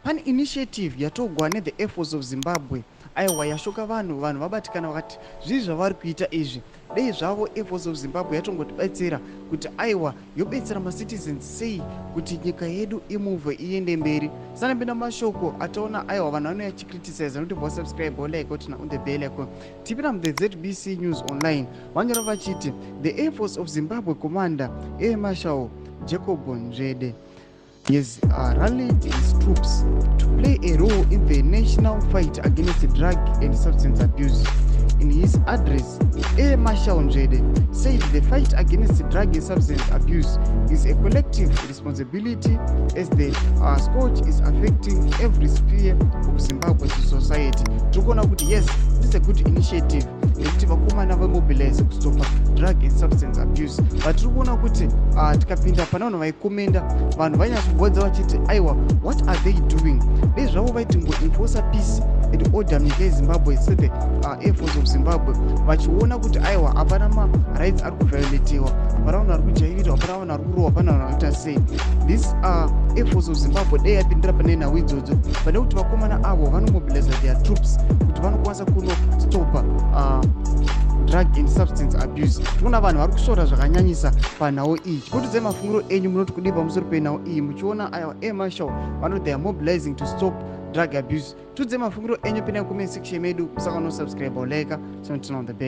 pane initiative yatogwa neThe Air Force of Zimbabwe aiwa yashoka vanhu vabatikana vakati zvii zvavari kuita izvi dei zvavo Air Force of Zimbabwe yatongotibatsira kuti aiwa yobetsera macitizens sei kuti nyika yedu imuvhe iende mberi. Sanapinda mashoko ataona aiwa vanhu vanouya chicriticize nokuti vosubscribe like kuti on the bell icon. Tipina mu the ZBC News Online vanyora vachiti the Air Force of Zimbabwe commander Air Marshal Jacob Nzvede rallied his troops to play a role in the national fight against drug and substance abuse. In his address, Air Marshal Nzvede said the fight against drug and substance abuse is a collective responsibility as the scourge is affecting every sphere of Zimbabwe's society. Tukona kuti yes, this is a good initiative. Yekuti vakomana vamobilize kustopa drug and substance abuse. But tukona kuti tikapinda panavanhu vaikomenda vanhu vanyatsogodza vachiti aiwa what are they doing? Dei zvavo vaiti enforce peace and order munyika yeZimbabwe sede Air Force of Zimbabwe vachiona kuti aiwa hapana ma-rights ari kuviolatiwa, hapana vanhu vari kujairirwa, hapana vanhu vari kurohwa, hapana vanhu vanoita sei. This Air Force of Zimbabwe dei yapindira pane nhau idzodzo pane kuti vakomana avo vanomobilize their troops kuti vanokwanisa kunostopa drug and substance abuse. Tinoona vanhu vari kusvora zvakanyanyisa panhau iyi. Chipotudzai mafungiro enyu munoti kudii pamusoro penhau iyi muchiona aiwa Air Marshal vanoti they are mobilizing to stop drug abuse. Tudzai mafungiro enyu pinai comment section medu, musaka no subscribe or like, so on the bell.